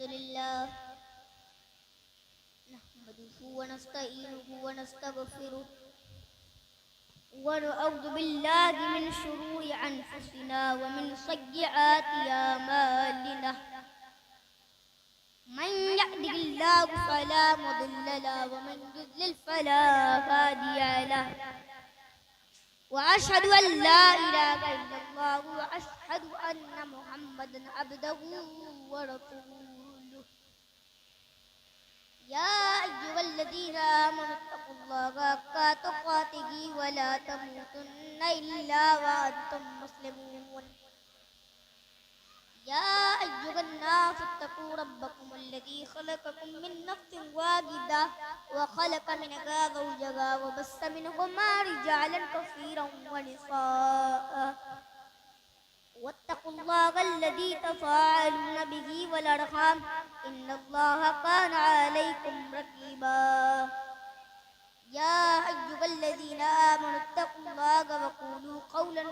الحمد لله نحمده ونستعينه ونستغفره ونعوذ بالله من شرور أنفسنا ومن سيئات أعمالنا من يهده الله فلا مضل له ومن يضلل فلا هادي له وأشهد أن لا إله إلا الله وأشهد أن محمدا عبده ورسوله يا أيها الذين آمنوا اتقوا الله حق تقاته ولا تموتن إلا وأنتم مسلمون يا أيها الناس اتقوا ربكم الذي خلقكم من نفس واحدة وخلق منها زوجها وبث منهما رجالا كثيرا ونساء واتقوا الله الذي تساءلون به والأرحام إن الله كان عليكم رقيبا يا أيها الذين آمنوا اتقوا الله وقولوا قولا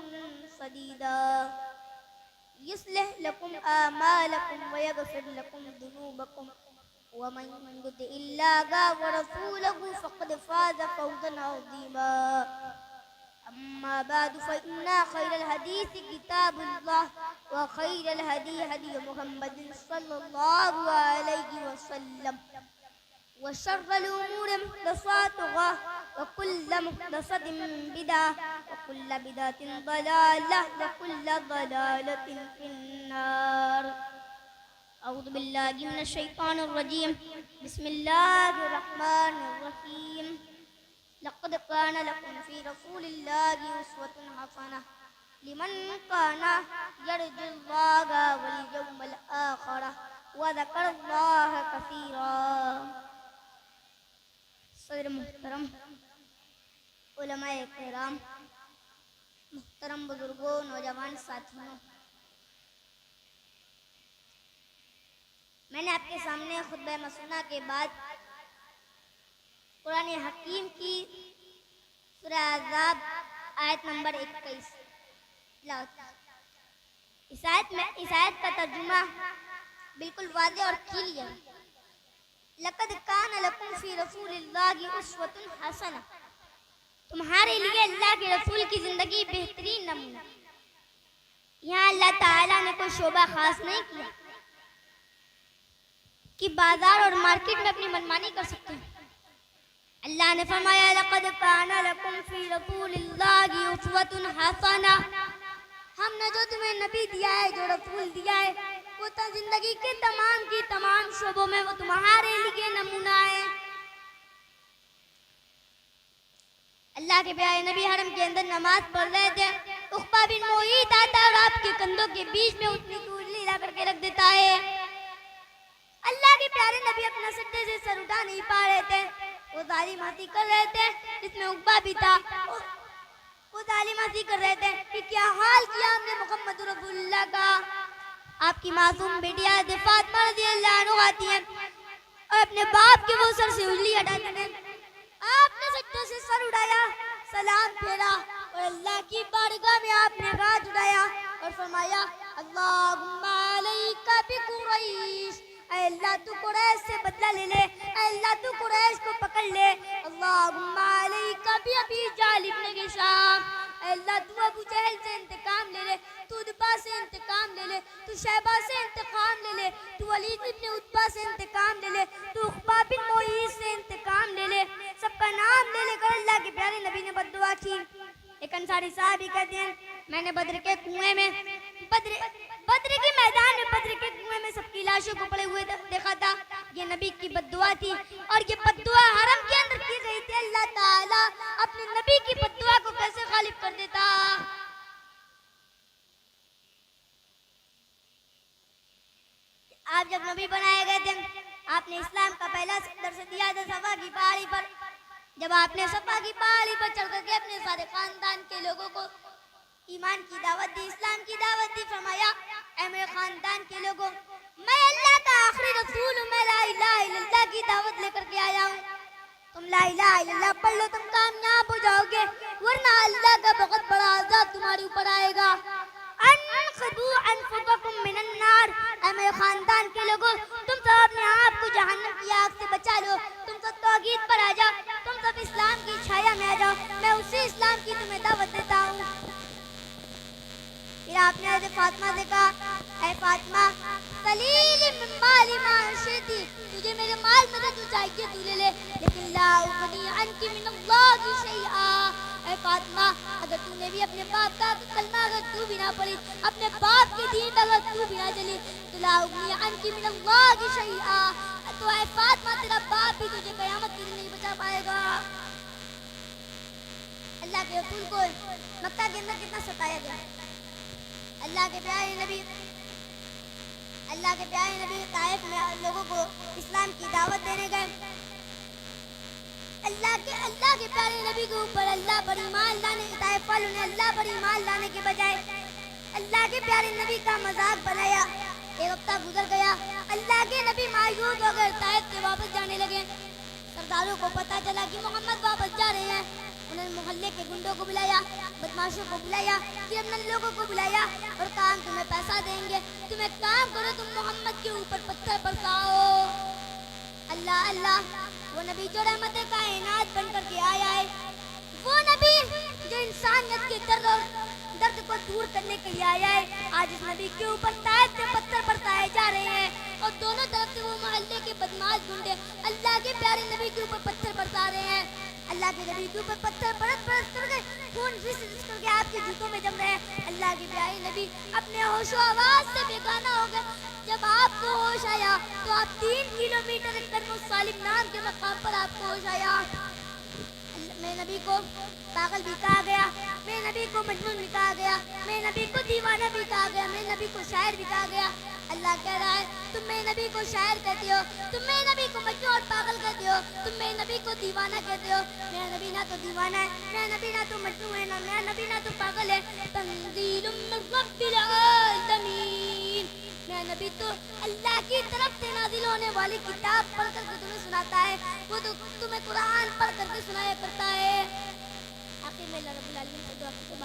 سديدا يصلح لكم أعمالكم ويغفر لكم ذنوبكم ومن يطع الله ورسوله فقد فاز فوزا عظيما أما بعد فإن خير الحديث كتاب الله وخير الهدي هدي محمد صلى الله عليه وسلم وشر الأمور محدثاتها وكل محدثة بدعة وكل بدعة ضلالة وكل ضلالة في النار أعوذ بالله من الشيطان الرجيم بسم الله الرحمن الرحيم لقد كان لكم في رسول الله أسوة حسنة لمن كان يرجو الله واليوم الآخر وذكر الله كثيرا صدر محترم علماء کرام محترم بزرگوں نوجوان ساتھیوں، میں نے آپ کے سامنے خطبہ مسنہ کے بعد قرآن حکیم کی سورہ احزاب آیت نمبر 21 تلاوت کی۔ اس آیت کا ترجمہ بالکل واضح اور کلیئر، لقد کان لکم فی رسول اللہ اسوۃ حسنہ، تمہارے لیے اللہ کے رسول کی زندگی بہترین نمونہ۔ یہاں اللہ تعالیٰ نے کوئی شعبہ خاص نہیں کیا کہ بازار اور مارکیٹ میں اپنی منمانی کر سکتے ہیں۔ اللہ نے فرمایا لقد کان لکم فی رسول اللہ اسوۃ حسنہ، ہم نے جو تمہیں نبی دیا ہے، جو رسول دیا ہے، وہ زندگی کے تمام شعبوں میں وہ تمہارے لیے نمونہ ہے۔ اللہ کے پیارے نبی حرم کے اندر نماز پڑھ رہے تھے، عقبہ بن معیط آتا اور آپ کے کندھوں کے بیچ میں اتنی چولی لا کر کے رکھ دیتا ہے۔ اللہ کے پیارے نبی اپنا سجدے سے سر اٹھا نہیں پا رہے تھے، وہ ظالم ہنسی کر رہے تھے، جس میں عقبہ بھی تھا۔ وہ ظالم ہنسی کر رہے تھے کہ کیا حال کیا ہم نے محمد رسول اللہ کا۔ آپ کی معصوم بیٹیاں فاطمہ رضی اللہ عنہ آتی ہیں اور اپنے باپ کے وہ سر سے انگلی ہٹاتے ہیں۔ آپ نے سجدے سے سر اٹھایا، سلام پھیرا اور اللہ کی بارگاہ میں آپ نے ہاتھ اٹھایا اور فرمایا اللہم علیک بقریش، اے اللہ تو قریش سے بدلہ لے لے، اے اللہ تو قریش کو پکڑ لے۔ اللہم علیک بابی جہل ابن ہشام، اے اللہ تو ابو جہل سے انتقام لے لے، تو عتبہ سے انتقام لے لے، تو شیبہ سے انتقام لے لے، تو ولید ابن عتبہ سے انتقام لے لے، تو عقبہ بن معیط سے انتقام لے لے۔ سب کا نام لے لے کر اللہ کے پیارے نبی نے بد دعا کی۔ ایک انصاری صحابی کہتے ہیں میں نے بدر کے کنویں میں بدر کے میدان میں بدر کے کنویں میں سب کی لاشوں کو پڑے ہوئے دیکھا تھا۔ یہ نبی کی بد دعا تھی اور یہ بد دعا حرم کے اندر کی گئی تھی۔ اللہ تعالیٰ اپنے نبی کی بد دعا کو کیسے غالب کر دیتا۔ آپ جب نبی بنائے گئے تھے، آپ نے اسلام کا پہلا درس دیا تھا صفا کی پہاڑی پر۔ جب آپ نے صفا کی پہاڑی پر چڑھ کر کے اپنے سارے خاندان کے لوگوں کو ایمان کی دعوت دی، اسلام کی دعوت دی، فرمایا اے میرے خاندان کے لوگوں، میں اللہ کا آخری رسول ہوں، میں لا الہ الا اللہ کی دعوت لے کر کے آیا ہوں۔ تم لا الہ الا اللہ پڑھ لو، تم کامیاب ہو جاؤ گے، ورنہ اللہ کا بہت بڑا عذاب تمہارے اوپر آئے گا۔ انفضوا انفسکم من النار، اے میرے خاندان کے لوگوں، تم جاؤ, میں اسی اسلام کی تمہیں دعوت دیتا ہوں. پھر آپ نے حضرت فاطمہ سے کہا, اے فاطمہ قلیل من مالی ما شئتی, تجھے میرے مال میں سے جو چاہیے تو لے لے, لیکن لا اغنی عنک من اللہ شیئا. اے فاطمہ اگر تو نے بھی اپنے باپ کا کلمہ اگر تو بھی نہ پڑھی, اپنے باپ کے دین پر اگر تو بھی نہ چلی, تو لا اغنی عنک من اللہ شیئا, تو اے فاطمہ تیرا باپ بھی تجھے قیامت کے دن نہیں بچا پائے گا. اللہ کے رسول کو مکہ کے اندر کتنا ستایا گیا. اللہ کے پیارے نبی طائف میں لوگوں کو اسلام کی دعوت دینے گئے. اللہ کے پیارے نبی کے اوپر اللہ پر ایمان لانے, طائف والوں نے اللہ پر ایمان لانے کے بجائے اللہ کے پیارے نبی کا مذاق بنایا. ایک ہفتہ گزر گیا, اللہ کے نبی مایوس ہو گئے, طائف سے واپس جانے لگے. سرداروں کو پتہ چلا کہ محمد واپس جا رہے ہیں. انہوں نے محلے کے گنڈوں کو بلایا, بدماشوں کو بلایا, کرمنل لوگوں کو بلایا اور کہا ہم تمہیں پیسہ دیں گے, تم ایک کام کرو, تم محمد کے اوپر پتھر برساؤ. اللہ اللہ, وہ نبی جو رحمت کائنات بن کر کے آیا ہے, وہ نبی جو انسانیت کے درد کو دور کرنے کے لیے آیا ہے, آج اس نبی کے اوپر طائف سے پتھر برسائے جا رہے ہیں. اور دونوں طرف سے وہ محلے کے بدماش گنڈے اللہ کے پیارے نبی کے اوپر پتھر برسا رہے ہیں. اللہ کے نبی کے اوپر پتھر برس کر کے خون رس کر کے آپ کے جوتوں میں جم رہے ہیں. اللہ کے پیارے نبی اپنے ہوش و آواز سے بیگانہ ہو گئے. جب آپ کو ہوش آیا تو آپ 3 کلومیٹر قدم السالم نام کے مقام پر آپ کو ہوش آیا. میرے نبی کو پاگل بھی کہا گیا, میرے نبی کو مجنون بھی کہا گیا, میرے نبی کو دیوانہ بھی کہا گیا, میرے نبی کو شاعر بھی کہا گیا. اللہ کہہ رہا ہے تم میرے نبی کو شاعر کہتے ہو, تم میرے نبی کو مجنون اور پاگل کہتے ہو, تم میرے نبی کو دیوانہ کہتے ہو. میرا نبی نہ تو دیوانہ ہے, میرا نبی نہ تو مجنون ہے, نہ میرا نبی نہ تو پاگل ہے. تنزیل من رب العالمین, میرا نبی تو اللہ کی طرف سے نازل ہونے والی کتاب پڑھ کر کے تمہیں سناتا ہے, وہ تو تمہیں قرآن پڑھ کر کے سنایا کرتا ہے. آخر میں اللہ رب العالمین سے دعا کرتے ہیں,